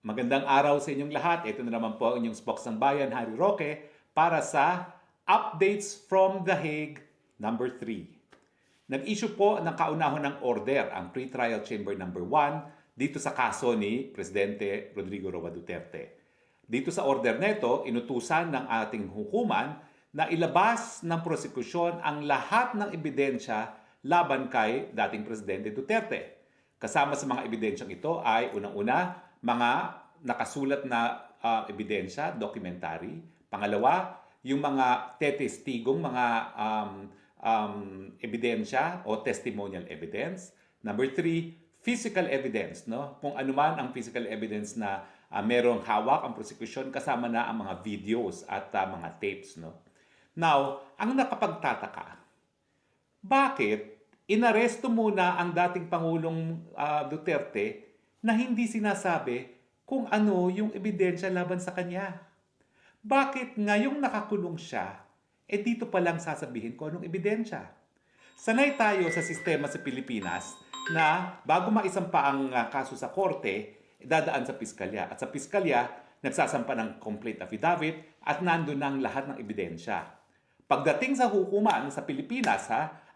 Magandang araw sa inyong lahat. Ito na naman po ang inyong Spokes ng Bayan, Harry Roque, para sa Updates from The Hague number 3. Nag-issue po ng kaunahon ng order ang Pre-Trial Chamber number 1 dito sa kaso ni Presidente Rodrigo Roa Duterte. Dito sa order neto, inutusan ng ating hukuman na ilabas ng prosekusyon ang lahat ng ebidensya laban kay dating Presidente Duterte. Kasama sa mga ebidensyang ito ay unang-una, mga nakasulat na ebidensya, documentary. Pangalawa, yung mga tetestigong, mga ebidensya o testimonial evidence. Number 3, physical evidence, no? Kung ano man ang physical evidence na merong hawak ang prosecution, kasama na ang mga videos at mga tapes, no? Now, ang nakapagtataka, bakit inaresto muna ang dating Pangulong Duterte na hindi sinasabi kung ano yung ebidensya laban sa kanya? Bakit ngayong nakakulong siya, dito pa lang sasabihin ko anong ebidensya? Sanay tayo sa sistema sa Pilipinas na bago maisampa ang kaso sa korte, dadaan sa piskalya. At sa piskalya, nagsasampa ng complete affidavit at nandun ang lahat ng ebidensya. Pagdating sa hukuman sa Pilipinas,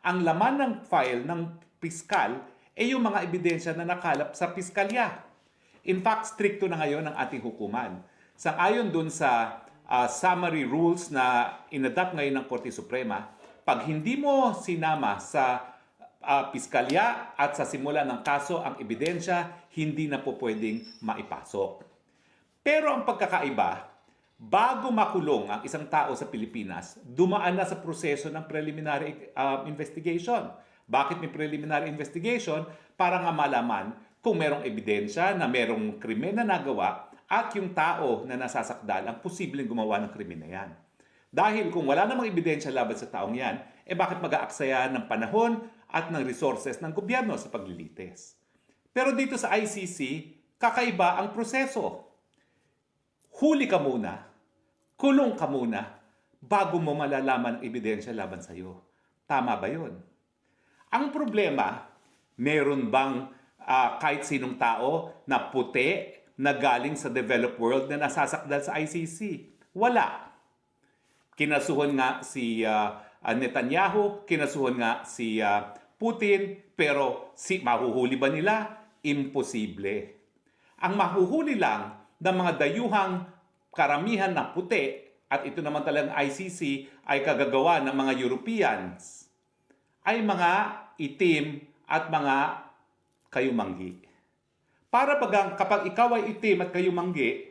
ang laman ng file ng piskal yung mga ebidensya na nakalap sa piskalya. In fact, stricto na ngayon ang ating hukuman. Sang-ayon dun sa summary rules na inadapt ngayon ng Korte Suprema, pag hindi mo sinama sa piskalya at sa simula ng kaso ang ebidensya, hindi na po pwedeng maipasok. Pero ang pagkakaiba, bago makulong ang isang tao sa Pilipinas, dumaan na sa proseso ng preliminary investigation. Bakit may preliminary investigation? Para nga malaman kung merong ebidensya na merong krimen na nagawa at yung tao na nasasakdal ang posibleng gumawa ng krimen na yan. Dahil kung wala namang ebidensya laban sa taong yan, bakit mag-aaksaya ng panahon at ng resources ng gobyerno sa paglilitis? Pero dito sa ICC, kakaiba ang proseso. Huli ka muna, kulong ka muna, bago mo malalaman ang ebidensya laban sa iyo. Tama ba yun? Ang problema, meron bang kahit sinong tao na puti na galing sa developed world na nasasakdal sa ICC? Wala. Kinasuhan nga si Netanyahu, kinasuhan nga si Putin, pero mahuhuli ba nila? Imposible. Ang mahuhuli lang ng mga dayuhang karamihan na puti, at ito naman talagang ICC ay kagagawa ng mga Europeans, ay mga itim at mga kayumanggi. Para kapag ikaw ay itim at kayumanggi,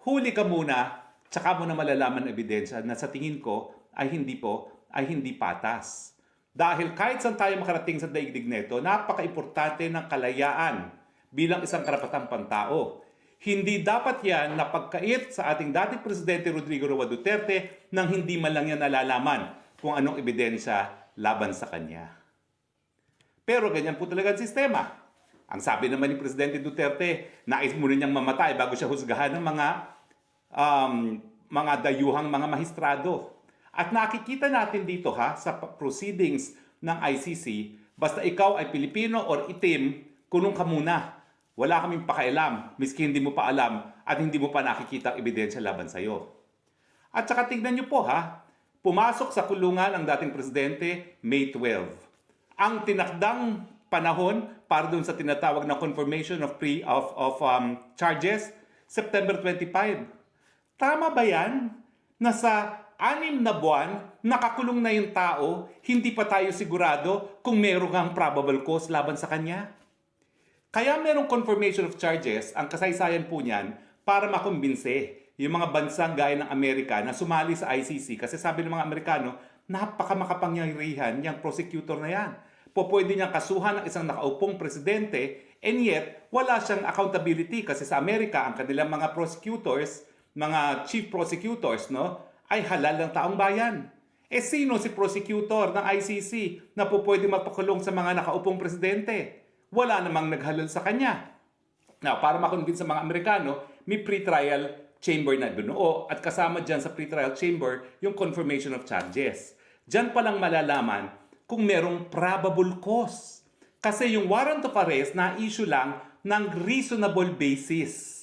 huli ka muna, tsaka mo na malalaman ang ebidensya na sa tingin ko ay hindi patas. Dahil kahit saan tayo makarating sa daigdig nito, napaka-importante ng kalayaan bilang isang karapatang pantao. Hindi dapat yan napagkait sa ating dating Presidente Rodrigo Roa Duterte nang hindi man lang yan nalalaman kung anong ebidensya laban sa kanya. Pero ganyan po talaga ang sistema. Ang sabi naman ni Presidente Duterte, nais muna niyang mamatay bago siya husgahan ng mga dayuhang mga mahistrado. At nakikita natin dito sa proceedings ng ICC, basta ikaw ay Pilipino or itim, kulong ka muna. Wala kaming pakialam, miski hindi mo pa alam at hindi mo pa nakikita ang ebidensya laban sa iyo. At saka tignan niyo po pumasok sa kulungan ang dating Presidente May 12. Ang tinakdang panahon para dun sa tinatawag na confirmation of charges, September 25. Tama ba yan? Na sa 6 na buwan, nakakulong na yung tao, hindi pa tayo sigurado kung meron kang probable cause laban sa kanya? Kaya merong confirmation of charges, ang kasaysayan po niyan, para makumbinse yung mga bansang gaya ng Amerika na sumali sa ICC. Kasi sabi ng mga Amerikano, napakamakapangyarihan yung prosecutor na yan. Pwede niyang kasuhan ng isang nakaupong presidente, and yet, wala siyang accountability kasi sa Amerika, ang kanilang mga prosecutors, mga chief prosecutors, ay halal ng taong bayan. Sino si prosecutor ng ICC na pwede magpakulong sa mga nakaupong presidente? Wala namang naghalal sa kanya. Now, para makonvince sa mga Amerikano, may pre-trial chamber na binuo at kasama dyan sa pre-trial chamber yung confirmation of charges. Dyan palang malalaman kung merong probable cause. Kasi yung warrant of arrest na issue lang ng reasonable basis.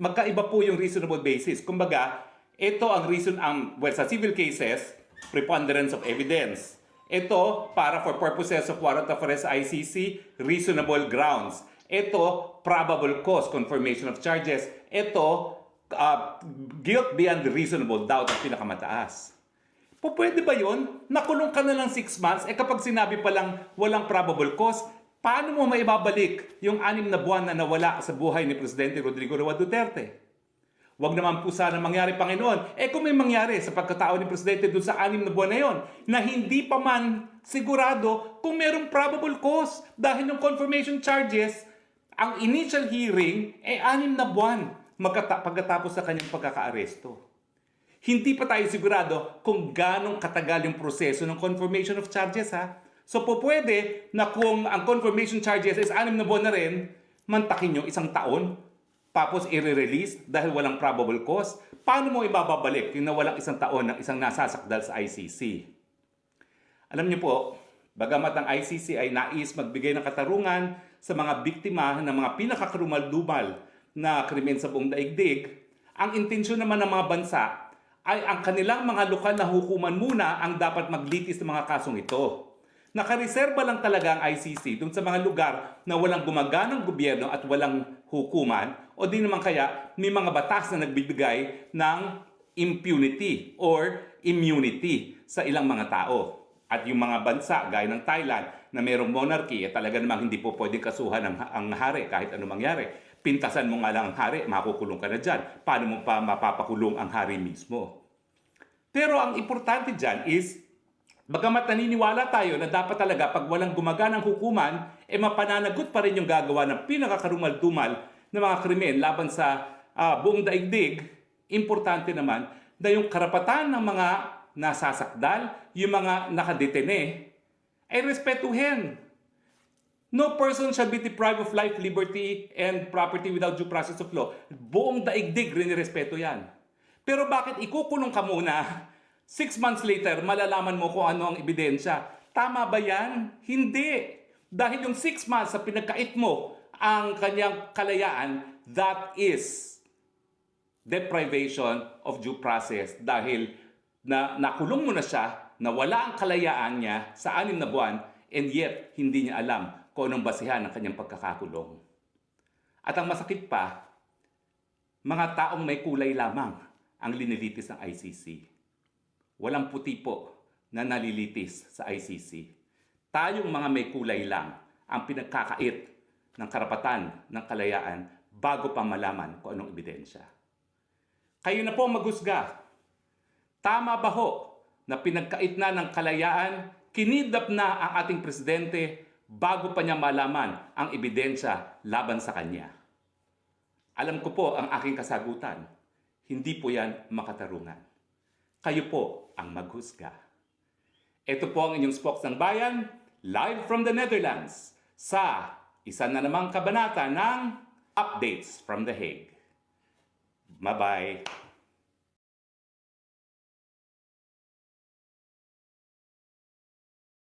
magkaiba po yung reasonable basis. Kumbaga, ito ang sa civil cases, preponderance of evidence. Ito, para for purposes of warrant of arrest sa ICC, reasonable grounds. Ito, probable cause, confirmation of charges. Ito, guilt beyond reasonable doubt ang pinakamataas. Pwede ba yun? Nakulong ka na lang 6 months, kapag sinabi pa lang walang probable cause, paano mo maibabalik yung 6 na buwan na nawala sa buhay ni Presidente Rodrigo Roa Duterte? Huwag naman po sana mangyari, Panginoon. Kung may mangyari sa pagkatao ni Presidente doon sa 6 na buwan na yon, na hindi pa man sigurado kung merong probable cause dahil ng confirmation charges, ang initial hearing 6 na buwan pagkatapos sa kanyang pagkakaaresto. Hindi pa tayo sigurado kung ganong katagal yung proseso ng confirmation of charges, ha? So pwede na kung ang confirmation charges is 6 na buwan na rin, mantakin nyo 1 taon, tapos i-release dahil walang probable cause. Paano mo ibababalik yung nawalang 1 taon ng isang nasasakdal sa ICC? Alam niyo po, bagamat ang ICC ay nais magbigay ng katarungan sa mga biktima ng mga pinakakrumal-dumal na krimen sa buong daigdig, ang intensyon naman ng mga bansa ay ang kanilang mga lokal na hukuman muna ang dapat maglitis ng mga kasong ito. Nakareserba lang talaga ang ICC dun sa mga lugar na walang gumaganang gobyerno at walang hukuman, o di naman kaya may mga batas na nagbibigay ng impunity or immunity sa ilang mga tao. At yung mga bansa gaya ng Thailand na mayroong monarchy, talaga namang hindi po pwedeng kasuhan ang hari kahit ano mangyari. Pintasan mo nga lang ang hari, makukulong ka na dyan. Paano mo pa mapapakulong ang hari mismo? Pero ang importante dyan is, bagamat naniniwala tayo na dapat talaga pag walang gumaganang hukuman, mapananagot pa rin yung gagawa ng pinakakarumal-dumal na mga krimen laban sa buong daigdig, importante naman na yung karapatan ng mga nasasakdal, yung mga nakadetene, ay respetuhin. No person shall be deprived of life, liberty, and property without due process of law. Buong daigdig rin respeto yan. Pero bakit ikukulong ka muna? 6 months later, malalaman mo kung ano ang ebidensya. Tama ba yan? Hindi. Dahil yung 6 months sa pinagkait mo ang kanyang kalayaan, that is deprivation of due process. Dahil nakulong mo na siya, nawala ang kalayaan niya sa 6 na buwan, and yet hindi niya alam kung anong basihan ng kanyang pagkakakulong. At ang masakit pa, mga taong may kulay lamang ang linilitis ng ICC. Walang puti po na nalilitis sa ICC. Tayong mga may kulay lang ang pinagkakait ng karapatan ng kalayaan bago pa malaman kung anong ebidensya. Kayo na po maghusga. Tama ba ho na pinagkait na ng kalayaan, kinidnap na ang ating presidente bago pa niya malaman ang ebidensya laban sa kanya? Alam ko po ang aking kasagutan. Hindi po yan makatarungan. Kayo po ang maghusga. Ito po ang inyong Spokes ng Bayan, live from the Netherlands, sa isa na namang kabanata ng Updates from The Hague. Bye-bye!